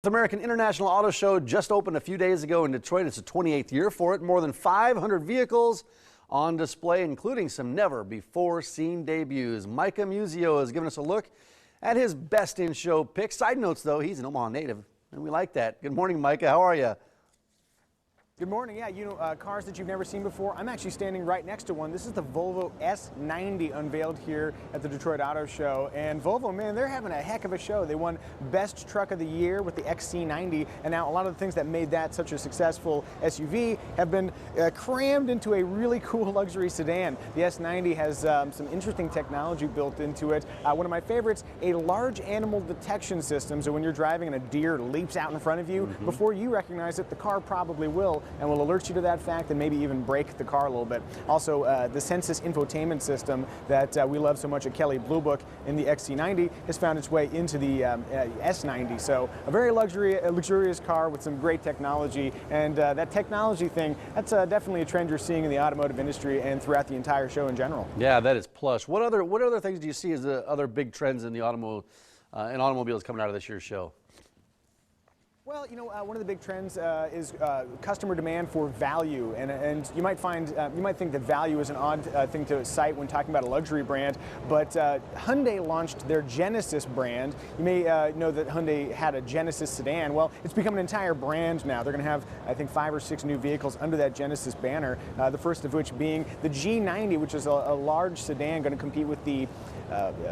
The American International Auto Show just opened a few days ago in Detroit. It's the 28th year for it. More than 500 vehicles on display, including some never-before-seen debuts. Micah Muzio has given us a look at his best-in-show picks. Side notes, though, he's an Omaha native, and we like that. Good morning, Micah. How are you? Good morning. Yeah, cars that you've never seen before. I'm actually standing right next to one. This is the Volvo S90 unveiled here at the Detroit Auto Show. And Volvo, man, they're having a heck of a show. They won Best Truck of the Year with the XC90. And now a lot of the things that made that such a successful SUV have been crammed into a really cool luxury sedan. The S90 has some interesting technology built into it. One of my favorites, a large animal detection system. So when you're driving and a deer leaps out in front of you, before you recognize it, the car probably will, and will alert you to that fact and maybe even brake the car a little bit. Also, the Sensus infotainment system that we love so much at Kelley Blue Book in the XC90 has found its way into the S90. So a very luxurious car with some great technology, and that technology thing, that's definitely a trend you're seeing in the automotive industry and throughout the entire show in general. Yeah, that is plush. What other things do you see as the other big trends in the automobiles coming out of this year's show? Well, one of the big trends is customer demand for value, and you might think that value is an odd thing to cite when talking about a luxury brand, but Hyundai launched their Genesis brand. You may know that Hyundai had a Genesis sedan. Well, it's become an entire brand now. They're going to have, I think, 5 or 6 new vehicles under that Genesis banner. The first of which being the G90, which is a large sedan going to compete with the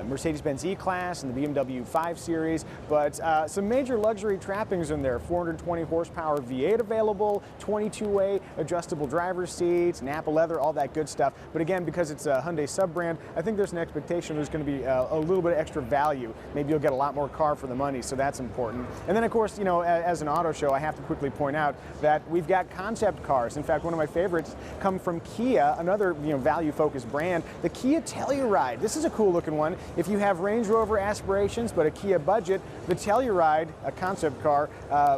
Mercedes-Benz E-Class and the BMW 5 Series, but some major luxury trappings in there. 420 horsepower V8 available, 22-way adjustable driver's seats, Nappa leather, all that good stuff. But again, because it's a Hyundai sub-brand, I think there's an expectation there's going to be a little bit of extra value. Maybe you'll get a lot more car for the money, so that's important. And then, of course, as an auto show, I have to quickly point out that we've got concept cars. In fact, one of my favorites come from Kia, another value-focused brand, the Kia Telluride. This is a cool-looking one. If you have Range Rover aspirations but a Kia budget, the Telluride, a concept car,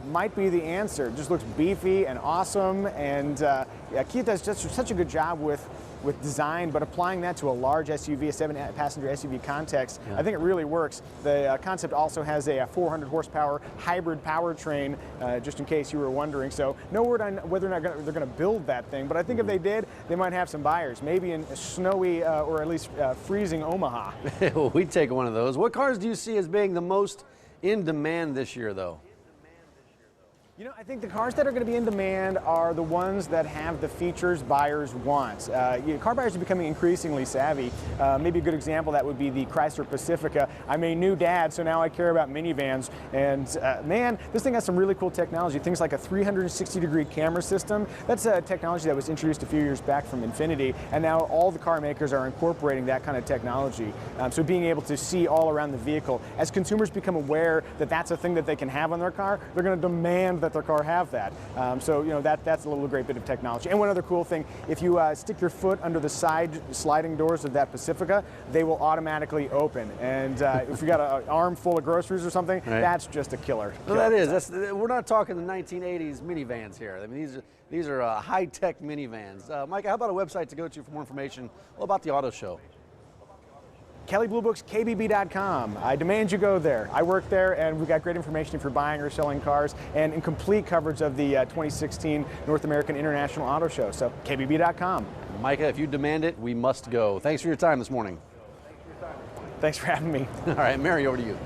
might be the answer. It just looks beefy and awesome, and Kia does just such a good job with design, but applying that to a large SUV, a 7-passenger SUV context, I think it really works. The concept also has a 400 horsepower hybrid powertrain, just in case you were wondering. So no word on whether or not they're going to build that thing, but I think if they did, they might have some buyers, maybe in snowy or at least freezing Omaha. Well, we'd take one of those. What cars do you see as being the most in demand this year, though? I think the cars that are going to be in demand are the ones that have the features buyers want. Car buyers are becoming increasingly savvy. Maybe a good example of that would be the Chrysler Pacifica. I'm a new dad, so now I care about minivans. And man, this thing has some really cool technology. Things like a 360-degree camera system. That's a technology that was introduced a few years back from Infiniti, and now all the car makers are incorporating that kind of technology. So being able to see all around the vehicle. As consumers become aware that that's a thing that they can have on their car, they're going to demand that their car have that. So that's a little great bit of technology. And one other cool thing, if you stick your foot under the side sliding doors of that Pacifica, they will automatically open. And if you got an arm full of groceries or something, that's just a killer. Well, that is. We're not talking the 1980s minivans here. I mean, these are high-tech minivans. Mike, how about a website to go to for more information about the auto show? Kelley Blue Book's KBB.com. I demand you go there. I work there, and we've got great information if you're buying or selling cars, and in complete coverage of the 2016 North American International Auto Show. So KBB.com. Micah, if you demand it, we must go. Thanks for your time this morning. Thanks for having me. All right, Mary, over to you.